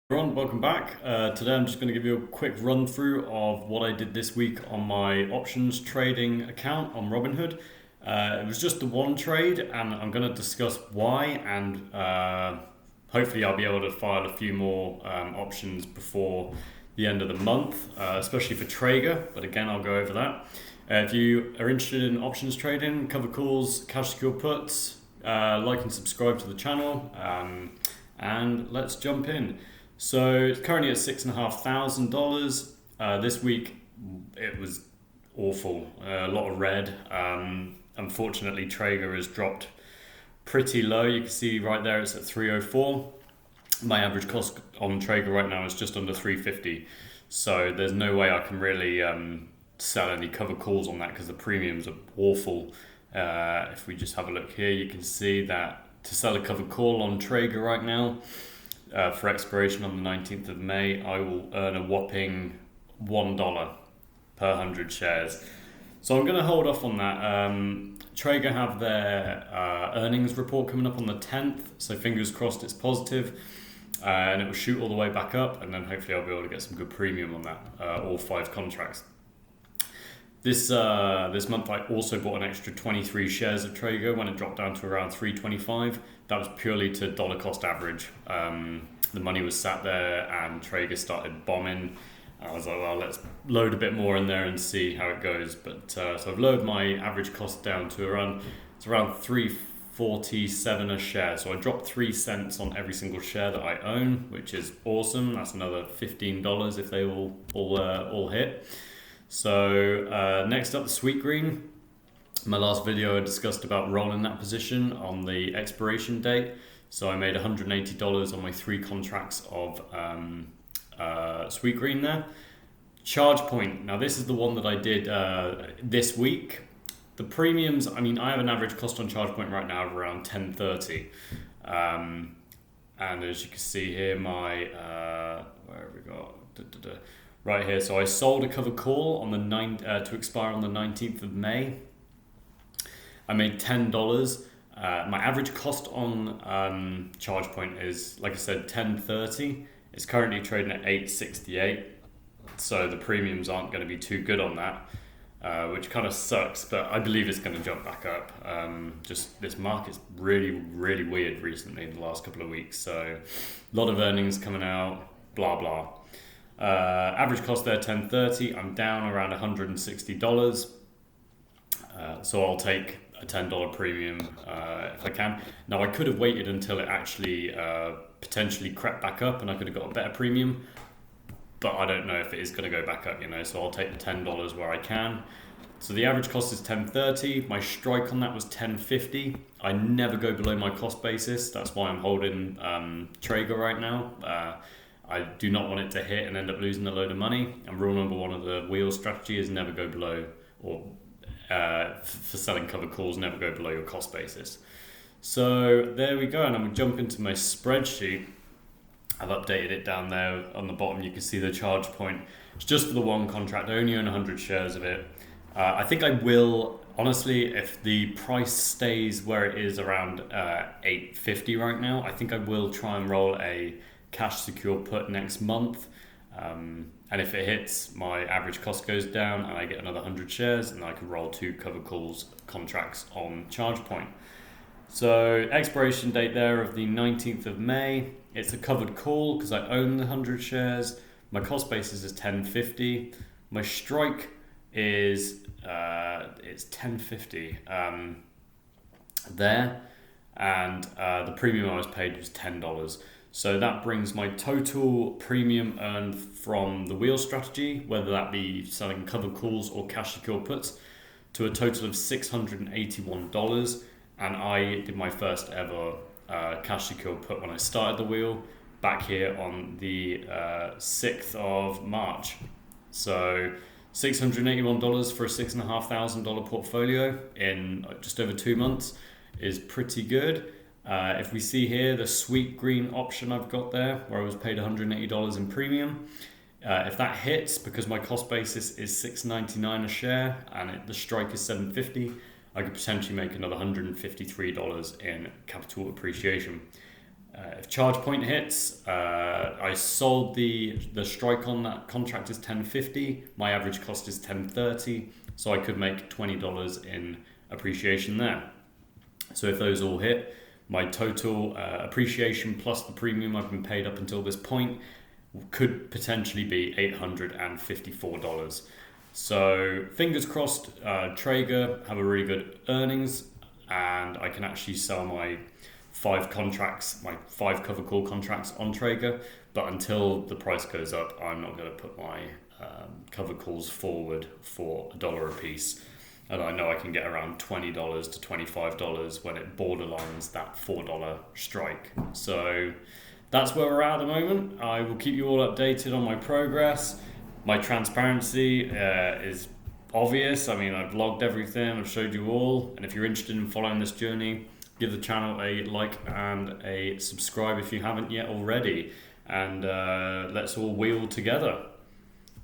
Everyone, welcome back. Today I'm just going to give you a quick run through of what I did this week on my options trading account on Robinhood. It was just the one trade, and I'm going to discuss why, and hopefully I'll be able to file a few more options before the end of the month, especially for Traeger, but again I'll go over that. If you are interested in options trading, cover calls, cash secure puts, like and subscribe to the channel, and let's jump in. So it's currently at $6,500. This week it was awful. A lot of red. Unfortunately, Traeger has dropped pretty low. You can see right there it's at 304. My average cost on Traeger right now is just under 350. So there's no way I can really sell any cover calls on that because the premiums are awful. If we just have a look here, you can see that to sell a cover call on Traeger right now, for expiration on the 19th of May, I will earn a whopping $1 per 100 shares. So I'm going to hold off on that. Traeger have their earnings report coming up on the 10th, so fingers crossed it's positive, and it will shoot all the way back up, and then hopefully I'll be able to get some good premium on that, all 5 contracts. This month I also bought an extra 23 shares of Traeger when it dropped down to around 325. That was purely to dollar cost average. The money was sat there and Traeger started bombing. I was like, well, let's load a bit more in there and see how it goes. But so I've lowered my average cost down to around 347 a share. So I dropped 3 cents on every single share that I own, which is awesome. That's another $15 if they all hit. So next up, the sweet green. My last video I discussed about rolling that position on the expiration date. So I made $180 on my 3 contracts of sweet green there. ChargePoint. Now this is the one that I did this week. The premiums, I mean, I have an average cost on ChargePoint right now of around $10.30. And as you can see here, my where have we got? Right here, so I sold a cover call on the to expire on the 19th of May. I made $10. My average cost on ChargePoint is, like I said, $10.30. It's currently trading at $8.68, so the premiums aren't going to be too good on that, which kind of sucks. But I believe it's going to jump back up. Just this market's really, really weird recently in the last couple of weeks. So a lot of earnings coming out, blah blah. Average cost there $10.30. I'm down around $160, so I'll take a $10 premium if I can. Now I could have waited until it actually potentially crept back up and I could have got a better premium, but I don't know if it is going to go back up, so I'll take the $10 where I can. So the average cost is $10.30. My strike on that was $10.50. I never go below my cost basis. That's why I'm holding Traeger right now. I do not want it to hit and end up losing a load of money. And rule number 1 of the wheel strategy is never go below, or for selling covered calls, never go below your cost basis. So there we go, and I'm going to jump into my spreadsheet. I've updated it down there on the bottom. You can see the charge point. It's just for the one contract. I only own 100 shares of it. I think I will, honestly, if the price stays where it is around $8.50 right now, I think I will try and roll a cash secure put next month, and if it hits, my average cost goes down and I get another 100 shares, and I can roll 2 cover calls contracts on ChargePoint. So expiration date there of the 19th of May. It's a covered call because I own the 100 shares. My cost basis is $10.50. My strike is it's $10.50 there, and the premium I was paid was $10. So that brings my total premium earned from the wheel strategy, whether that be selling covered calls or cash secure puts, to a total of $681. And I did my first ever cash secure put when I started the wheel back here on the 6th of March. So $681 for a $6,500 portfolio in just over 2 months is pretty good. If we see here the sweet green option I've got there, where I was paid $180 in premium, if that hits, because my cost basis is $6.99 a share and the strike is $7.50, I could potentially make another $153 in capital appreciation. If ChargePoint hits, I sold the strike on that contract is 10.50. My average cost is 10.30, so I could make $20 in appreciation there. So if those all hit, my total appreciation plus the premium I've been paid up until this point could potentially be $854. So fingers crossed, Traeger have a really good earnings, and I can actually sell my 5 contracts, my 5 cover call contracts on Traeger. But until the price goes up, I'm not going to put my cover calls forward for $1 a piece. And I know I can get around $20 to $25 when it borderlines that $4 strike. So that's where we're at the moment. I will keep you all updated on my progress. My transparency is obvious. I mean, I've logged everything, I've showed you all. And if you're interested in following this journey, give the channel a like and a subscribe if you haven't yet already. And let's all wheel together.